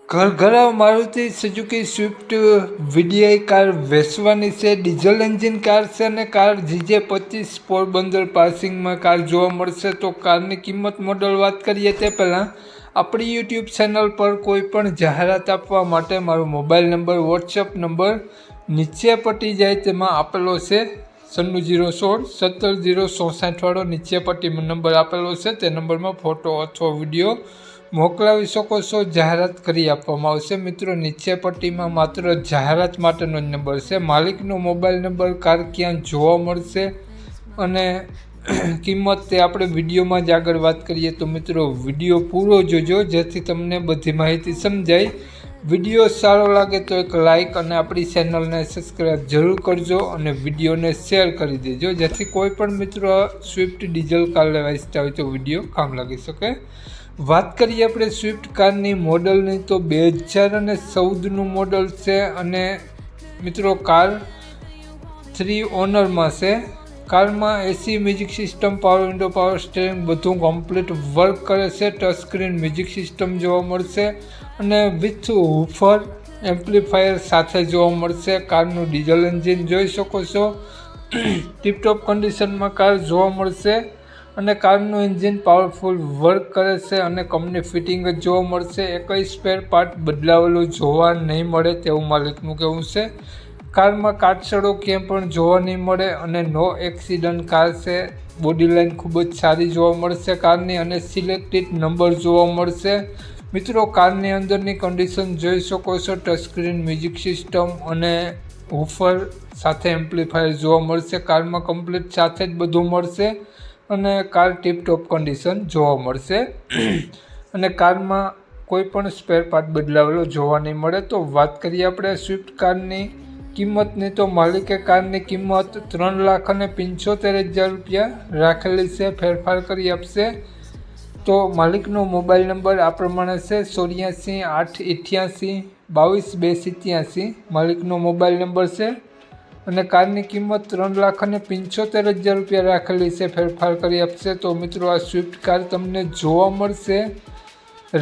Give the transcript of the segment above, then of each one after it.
ઘરઘરા Maruti Suzuki Swift VDI car વેચવાની છે। Diesel engine car છે અને કાર GJ25 પોરબંદર પાર્સિંગમાં કાર જોવા મળશે। તો કારની કિંમત મોડલ વાત કરીએ તે પહેલાં આપણી યુટ્યુબ ચેનલ પર કોઈ પણ જાહેરાત આપવા માટે મારો મોબાઈલ નંબર વોટ્સએપ નંબર નીચે પટી જાય તેમાં આપેલો છે 9616 17064 વાળો નીચે પટ્ટીમાં નંબર આપેલો છે। તે નંબરમાં ફોટો અથવા વિડીયો મોકલાવી શકો છો, જાહેરાત કરી આપવામાં આવશે। મિત્રો નીચે પટ્ટીમાં માત્ર જાહેરાત માટેનો જ નંબર છે। માલિકનો મોબાઈલ નંબર, કાર ક્યાં જોવા મળશે અને કિંમત તે આપણે વિડીયોમાં જ આગળ વાત કરીએ। તો મિત્રો વિડીયો પૂરો જોજો જેથી તમને બધી માહિતી સમજાય। વિડીયો સારો લાગે તો એક લાઇક અને આપણી ચેનલને સબસ્ક્રાઈબ જરૂર કરજો અને વિડીયોને શેર કરી દેજો જેથી કોઈ પણ મિત્રો સ્વિફ્ટ ડીઝલ કાર લેવા ઈચ્છતા હોય તો વિડીયો કામ લાગી શકે। વાત કરીએ આપણે સ્વિફ્ટ કારની મોડલની તો 2014નું મોડલ છે અને મિત્રો કાર 3 ઓનરમાં છે। કારમાં AC music system, power window, power steering બધું કમ્પ્લીટ વર્ક કરે છે। ટચ સ્ક્રીન મ્યુઝિક સિસ્ટમ જોવા મળશે અને વિથ હૂફર એમ્પ્લીફાયર સાથે જોવા મળશે। કારનું ડીઝલ એન્જિન જોઈ શકો છો, ટીપટોપ કન્ડિશનમાં કાર જોવા મળશે અને કારનું એન્જિન પાવરફુલ વર્ક કરે છે અને કંપની ફિટિંગ જ જોવા મળશે। એકઈ સ્પેર પાર્ટ બદલાવેલો જોવા નહીં મળે તેવું માલિકનું કહેવું છે। કારમાં કાટછડો ક્યાંય પણ જોવા નહીં મળે અને નો એક્સિડન્ટ કાર છે। બોડી લાઇન ખૂબ જ સારી જોવા મળશે કારની અને સિલેક્ટેડ નંબર જોવા મળશે। મિત્રો કારની અંદરની કન્ડિશન જોઈ શકો છો, ટચ સ્ક્રીન મ્યુઝિક સિસ્ટમ અને હૂફર સાથે એમ્પ્લીફાયર જોવા મળશે। કારમાં કમ્પ્લીટ સાથે જ બધું મળશે અને કાર ટીપટોપ કન્ડિશન જોવા મળશે અને કારમાં કોઈ પણ સ્પેર પાર્ટ બદલાવેલો જોવા નહીં મળે। તો વાત કરીએ આપણે સ્વિફ્ટ કારની કિંમતની તો માલિકે કારની કિંમત 3,75,000 રૂપિયા રાખેલી છે, ફેરફાર કરી આપશે। તો માલિકનો મોબાઈલ નંબર આ પ્રમાણે છે 84 888 22 287 માલિકનો મોબાઈલ નંબર છે અને કારની કિંમત 3,75,000 રૂપિયા રાખેલી છે, ફેરફાર કરી આપશે। તો મિત્રો આ સ્વિફ્ટ કાર તમને જોવા મળશે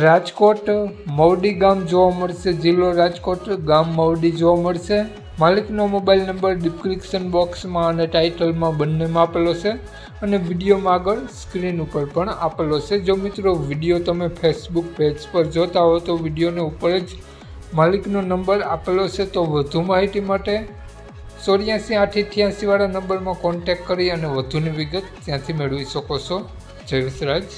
રાજકોટ મવડી ગામ જોવા મળશે, જિલ્લો રાજકોટ, ગામ મવડી જોવા મળશે। માલિકનો મોબાઈલ નંબર ડિસ્ક્રિપ્શન બોક્સમાં અને ટાઇટલમાં બંનેમાં આપેલો છે અને વિડીયોમાં આગળ સ્ક્રીન ઉપર પણ આપેલો છે। જો મિત્રો વિડીયો તમે ફેસબુક પેજ પર જોતા હો તો વિડીયોને ઉપર જ માલિકનો નંબર આપેલો છે। તો વધુ માહિતી માટે 84 888 વાળા નંબરમાં કોન્ટેક્ટ કરી અને વધુની વિગત ત્યાંથી મેળવી શકો છો। જય વિસરાજ।